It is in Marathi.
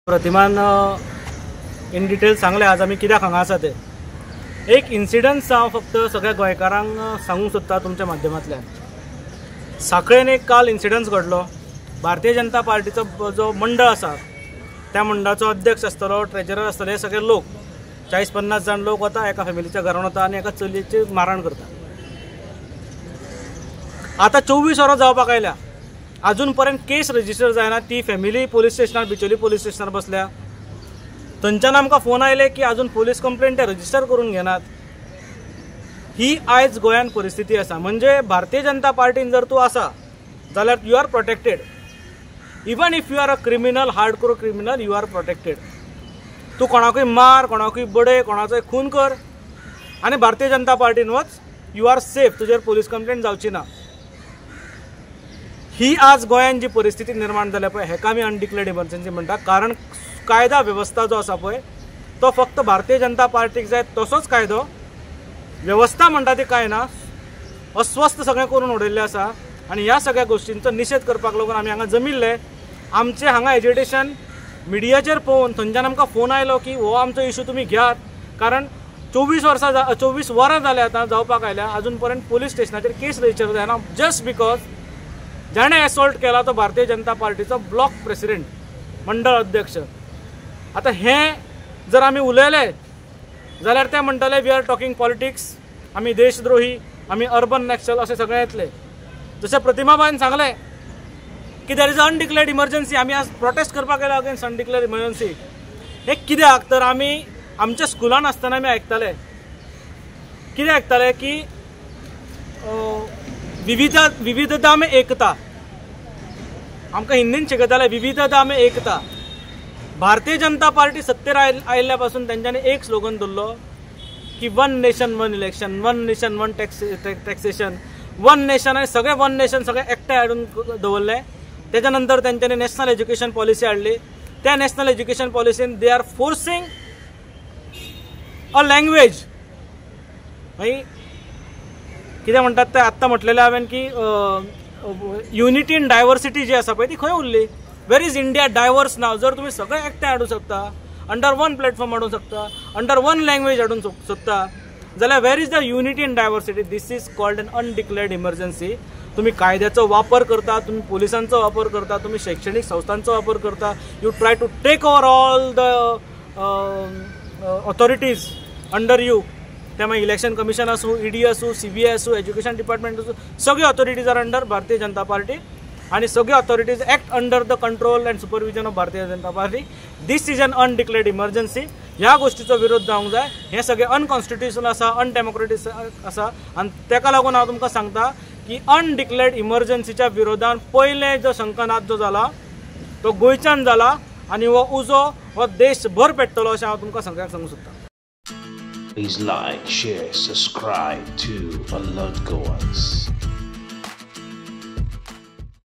प्रतिमान इन डिटेल सांगले आज आमी कित्याक हांगा आसा ते एक इन्सिडन्स हांव फक्त सगळ्या गोंयकारांक सांगूंक सोदता तुमच्या माध्यमांतल्यान। सांखळेन एक काल इन्सिडन्स घडलो। भारतीय जनता पार्टीचो जो मंडळ आसा त्या मंडळाचो अध्यक्ष आसतलो, ट्रेजरर आसतले, हे सगळे लोक 40-50 जाण लोक वता, एका फॅमिलीच्या घरान वता आनी एका चलयेची मारहाण करता। आता 24 वरां जावपाक आयल्या, अजून पर्यंत केस रजिस्टर जायना। ती फॅमिली पुलीस स्टेशनार, बिचोली पुलीस स्टेशनार बसल्या। थंयच्यान आमकां फोन आयले की अजून पुलीस कंप्लेंट ते रजिस्टर करून घेनात। ही आयज गोंयान परिस्थिती आसा। म्हणजे भारतीय जनता पार्टीन जर तूं आसा जाल्यार you are protected. Even if you are a criminal, hardcore criminal, you are protected. तूं कोणाकूय मार, कोणाकूय बडय, कोणाचोय खून कर आनी भारतीय जनता पार्टीन वच, यू आर सेफ, तुजेर पुलीस कंप्लेंट जावची ना। ही आज गोंयान जी परिस्थिती निर्माण जाल्या पळय, हेका आमी अनडिक्लेअर्ड इमर्जन्सी म्हणटा। कारण कायदा व्यवस्था जो आसा पळय तो फक्त भारतीय जनता पार्टीक जाय तसोच कायदो, व्यवस्था म्हणटा ती काय ना, अस्वस्थ सगळें करून उडयल्लें आसा। आनी ह्या सगळ्या गोष्टींचो निशेध करपाक लागून आमी हांगा जमिल्ले। आमचे हांगा एजिटेशन मिडियाचेर पळोवन थंयच्यान आमकां फोन आयलो की हो आमचो इशू तुमी घेयात, कारण 24 वरां जाले आतां जावपाक आयल्या, अजून पर्यंत पुलीस स्टेशनाचेर केस रजिस्टर जायना, जस्ट बिकॉज जाणे असॉल्ट केला तो भारतीय जनता पार्टीचो ब्लॉक प्रेसिडेंट, मंडळ अध्यक्ष। आता हे जर आमी उलयले जाल्यार ते म्हणटले वी आर टॉकिंग पॉलिटिक्स, आमी देशद्रोही, आमी अर्बन नॅक्सल, असे सगळे येतले। जशें प्रतिमाबाईन सांगले की देर इज अनडिक्लेअर्ड इमर्जन्सी, आमी आज प्रोटेस्ट करपाक गेले अगेन्स्ट अनडिक्लेअर्ड इमर्जन्सी। हे कित्याक तर आमी आमच्या स्कुलान आसतना आमी आयकताले, कितें आयकताले की विविधता में एकता, आमकां हिंदीन शिकयताले विविधता में एकता। भारतीय जनता पार्टी सत्तेर आयिल्ल्या पासून तेंच्यांनी एक स्लोगन दवरलो की one nation one election, one nation one taxation, one nation, आनी सगळे वन नेशन सगळे एकठांय हाडून दवरले। तेच्या नंतर तेंच्यांनी नॅशनल एज्युकेशन पॉलिसी हाडली। त्या नॅशनल एज्युकेशन पॉलिसीन they are forcing a language, कितें म्हणटात ते आत्तां म्हटलेलें हांवें की युनिटी इन डायवर्सिटी जी आसा पळय ती खंय उरली। वेर इज इंडिया डायवर्स नाव? जर तुम्ही सगळे एकठांय हाडूंक शकता, अंडर वन प्लॅटफॉर्म हाडूंक शकता, अंडर वन लँग्वेज हाडूंक सोदता, जाल्यार where is the unity in diversity? This is called an undeclared emergency. तुम्ही कायद्याचो वापर करता, तुम्ही पोलिसांचो वापर करता, तुम्ही शैक्षणिक संस्थांचो वापर करता, you try to take over all the authorities under you. त्यामुळे इलेक्शन कमिशन आसूं, ईडी आसूं, सीबीआय आसूं, एज्युकेशन डिपार्टमेंट आसूं, सगळे ऑथॉरिटीज आर अंडर भारतीय जनता पार्टी आणि सगळे authorities act under the control and supervision of Bharatiya Janata party. This is an undeclared emergency. ह्या गोष्टीचो विरोध जावंक जाय। हे सगळे अनकॉन्स्टिट्युशनल आसा, अनडेमोक्रेटीक आसा, आणि त्याका लागून हांव तुमकां सांगता की अनडिक्लेअर्ड इमर्जन्सीच्या विरोधान पयले जो शंखनाद जो जाला तो गोंयच्यान जाला, आणि हो उजो हो देशभर पेट्टलो अशें हांव तुमकां सगळ्यांक सांगूंक सोदतां। Please like, share, subscribe to Alert Goans.